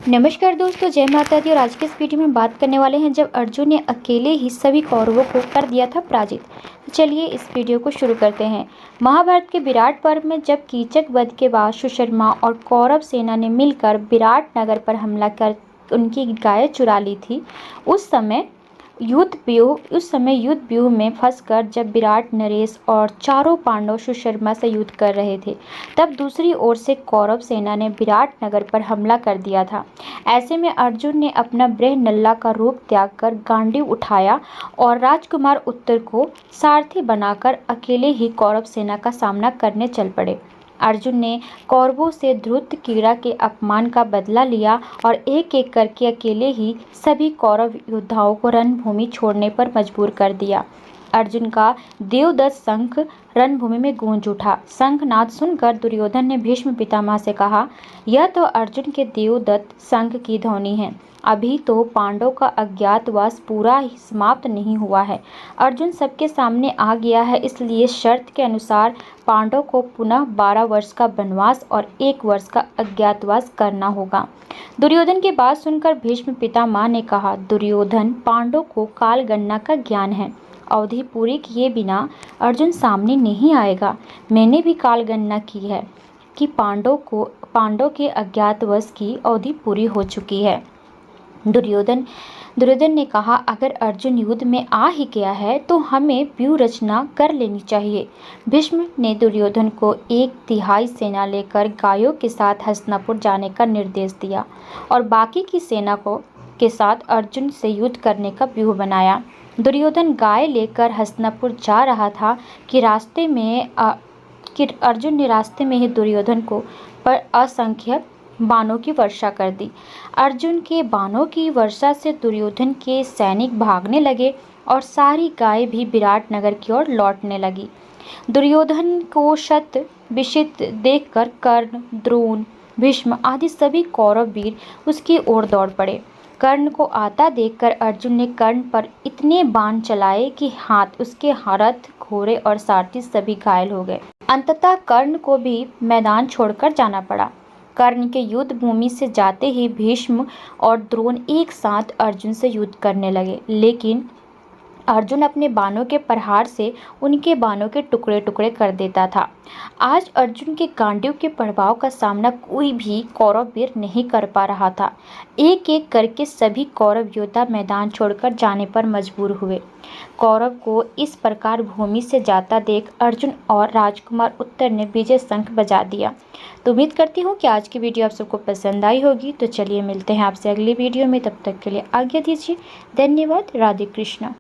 नमस्कार दोस्तों, जय माता दी। और आज के इस वीडियो में बात करने वाले हैं जब अर्जुन ने अकेले ही सभी कौरवों को कर दिया था पराजित। तो चलिए इस वीडियो को शुरू करते हैं। महाभारत के विराट पर्व में जब कीचक वध के बाद सुशर्मा और कौरव सेना ने मिलकर विराट नगर पर हमला कर उनकी गायें चुरा ली थी, उस समय युद्ध व्यूह में फंसकर जब विराट, नरेश और चारों पांडव सुशर्मा से युद्ध कर रहे थे, तब दूसरी ओर से कौरव सेना ने विराट नगर पर हमला कर दिया था। ऐसे में अर्जुन ने अपना बृहन्नला का रूप त्याग कर गांडीव उठाया और राजकुमार उत्तर को सारथी बनाकर अकेले ही कौरव सेना का सामना करने चल पड़े। अर्जुन ने कौरवों से धृत कीड़ा के अपमान का बदला लिया और एक एक करके अकेले ही सभी कौरव योद्धाओं को रणभूमि छोड़ने पर मजबूर कर दिया। अर्जुन का देवदत्त शंख रणभूमि में गूंज उठा। शंखनाद सुनकर दुर्योधन ने भीष्म पितामह से कहा, यह तो अर्जुन के देवदत्त शंख की ध्वनि है। अभी तो पांडवों का अज्ञातवास पूरा ही समाप्त नहीं हुआ है। अर्जुन सबके सामने आ गया है, इसलिए शर्त के अनुसार पांडवों को पुनः 12 वर्ष का वनवास और 1 वर्ष का अज्ञातवास करना होगा। दुर्योधन की बात सुनकर भीष्म पितामह ने कहा, दुर्योधन, पांडवों को कालगणना का ज्ञान है। अवधि पूरी किए बिना अर्जुन सामने नहीं आएगा। मैंने भी कालगणना की है कि पांडवों के अज्ञातवास की अवधि पूरी हो चुकी है। दुर्योधन ने कहा, अगर अर्जुन युद्ध में आ ही गया है तो हमें व्यूह रचना कर लेनी चाहिए। भीष्म ने दुर्योधन को 1/3 सेना लेकर गायों के साथ हस्तिनापुर जाने का निर्देश दिया और बाकी की सेना के साथ अर्जुन से युद्ध करने का व्यूह बनाया। दुर्योधन गाय लेकर हस्तिनापुर जा रहा था कि अर्जुन ने रास्ते में ही दुर्योधन पर असंख्य बाणों की वर्षा कर दी। अर्जुन के बाणों की वर्षा से दुर्योधन के सैनिक भागने लगे और सारी गायें भी विराट नगर की ओर लौटने लगी। दुर्योधन को शत विषित देखकर कर्ण, द्रोण, भीष्म आदि सभी कौरव वीर उसकी ओर दौड़ पड़े। कर्ण को आता देखकर अर्जुन ने कर्ण पर इतने बाण चलाए कि उसके रथ, घोड़े और सारथी सभी घायल हो गए। अंततः कर्ण को भी मैदान छोड़कर जाना पड़ा। कर्ण के युद्ध भूमि से जाते ही भीष्म और द्रोण एक साथ अर्जुन से युद्ध करने लगे, लेकिन अर्जुन अपने बाणों के प्रहार से उनके बाणों के टुकड़े टुकड़े कर देता था। आज अर्जुन के गांडीव के प्रभाव का सामना कोई भी कौरव वीर नहीं कर पा रहा था। एक एक करके सभी कौरव योद्धा मैदान छोड़कर जाने पर मजबूर हुए। कौरव को इस प्रकार भूमि से जाता देख अर्जुन और राजकुमार उत्तर ने विजय शंख बजा दिया। तो उम्मीद करती हूँ कि आज की वीडियो आप सबको पसंद आई होगी। तो चलिए मिलते हैं आपसे अगली वीडियो में, तब तक के लिए आज्ञा दीजिए। धन्यवाद। राधे कृष्णा।